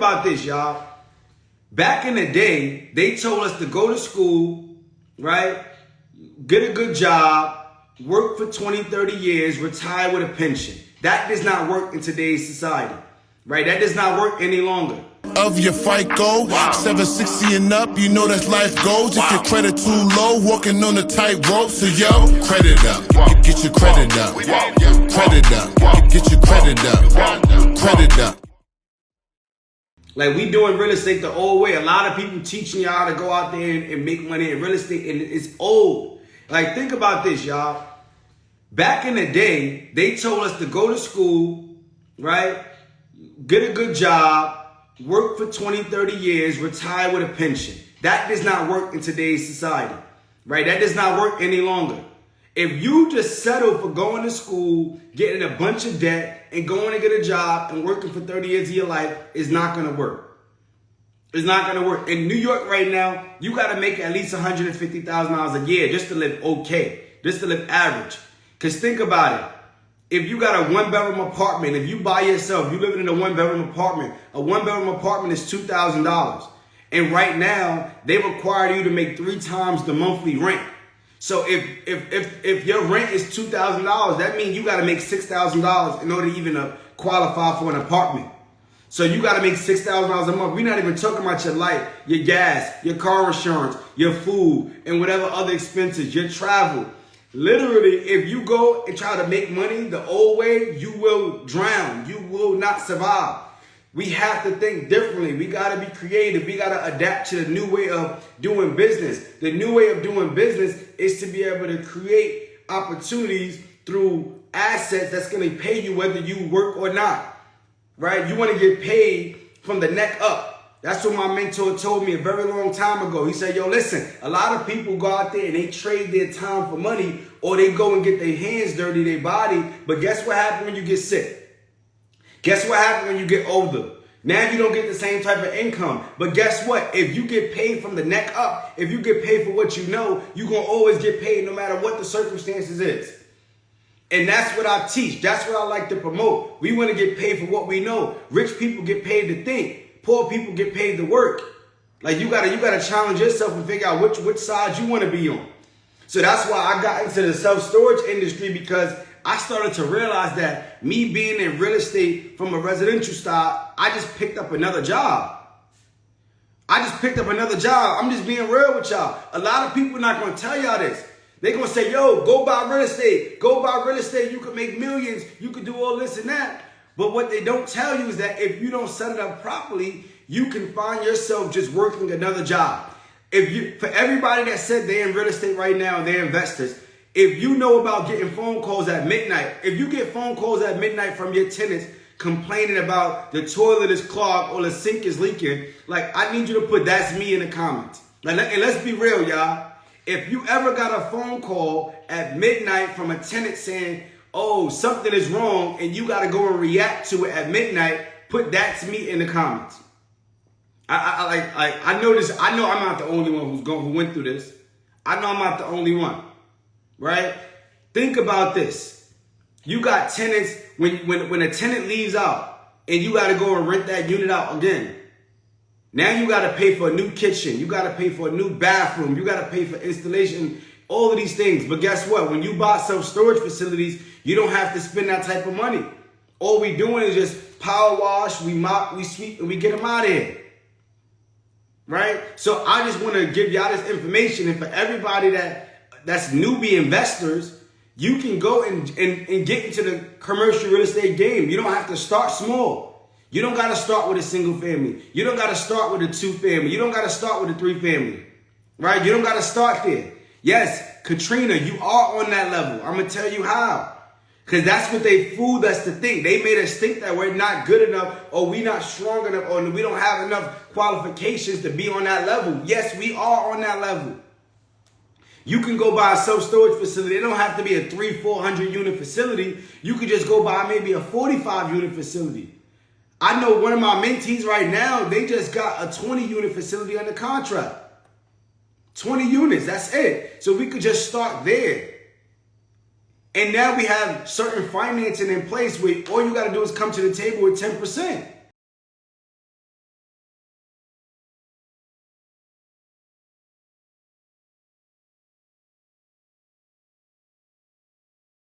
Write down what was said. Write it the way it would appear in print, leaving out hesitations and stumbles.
about this, y'all. Back in the day, they told us to go to school, right? Get a good job, work for 20, 30 years, retire with a pension. That does not work in today's society, right? That does not work any longer. Of your FICO, 760 and up, you know that's life goals. If your credit too low, walking on the tightrope. So yo, credit up, get your credit up. Credit up, get your credit up. Credit up. Like, we doing real estate the old way. A lot of people teaching y'all how to go out there and make money in real estate, and it's old. Like, think about this, y'all. Back in the day, they told us to go to school, right? Get a good job, work for 20, 30 years, retire with a pension. That does not work in today's society, right? That does not work any longer. If you just settle for going to school, getting a bunch of debt, and going to get a job and working for 30 years of your life, it's not going to work. It's not going to work. In New York right now, you got to make at least $150,000 a year just to live okay, just to live average. Because think about it. If you got a one-bedroom apartment, if you by yourself, you living in a one-bedroom apartment is $2,000. And right now, they require you to make 3 times the monthly rent. So if your rent is $2,000, that means you got to make $6,000 in order to even qualify for an apartment. So you got to make $6,000 a month. We're not even talking about your light, your gas, your car insurance, your food, and whatever other expenses, your travel. Literally, if you go and try to make money the old way, you will drown. You will not survive. We have to think differently. We got to be creative. We got to adapt to the new way of doing business. The new way of doing business is to be able to create opportunities through assets that's going to pay you whether you work or not, right? You want to get paid from the neck up. That's what my mentor told me a very long time ago. He said, yo, listen, a lot of people go out there and they trade their time for money, or they go and get their hands dirty, their body. But guess what happens when you get sick? Guess what happens when you get older? Now you don't get the same type of income. But guess what? If you get paid from the neck up, if you get paid for what you know, you're going to always get paid no matter what the circumstances is. And that's what I teach. That's what I like to promote. We want to get paid for what we know. Rich people get paid to think. Poor people get paid to work. Like, you gotta challenge yourself and figure out which side you want to be on. So that's why I got into the self-storage industry, because I started to realize that me being in real estate from a residential style, I just picked up another job. I'm just being real with y'all. A lot of people not going to tell y'all this. They're going to say, yo, go buy real estate. Go buy real estate. You could make millions. You could do all this and that. But what they don't tell you is that if you don't set it up properly, you can find yourself just working another job. For everybody that said they're in real estate right now, they're investors. If you know about getting phone calls at midnight, if you get phone calls at midnight from your tenants complaining about the toilet is clogged or the sink is leaking, like, I need you to put "that's me" in the comments. Like, and let's be real, y'all. If you ever got a phone call at midnight from a tenant saying, oh, something is wrong, and you got to go and react to it at midnight, put "that's me" in the comments. I know this. I know I'm not the only one who went through this. I know I'm not the only one. Right? Think about this. You got tenants, when a tenant leaves out and you got to go and rent that unit out again. Now you got to pay for a new kitchen. You got to pay for a new bathroom. You got to pay for installation, all of these things. But guess what? When you buy self-storage facilities, you don't have to spend that type of money. All we doing is just power wash, we mop, we sweep, and we get them out of here. Right? So I just want to give y'all this information. And for everybody that's newbie investors, you can go and get into the commercial real estate game. You don't have to start small. You don't got to start with a single family. You don't got to start with a 2-family. You don't got to start with a 3-family. Right? You don't got to start there. Yes, Katrina, you are on that level. I'm going to tell you how. Because that's what they fooled us to think. They made us think that we're not good enough, or we're not strong enough, or we don't have enough qualifications to be on that level. Yes, we are on that level. You can go buy a self-storage facility. It don't have to be a 300-400 unit facility. You could just go buy maybe a 45 unit facility. I know one of my mentees right now, they just got a 20 unit facility under contract. 20 units, that's it. So we could just start there. And now we have certain financing in place where all you got to do is come to the table with 10%.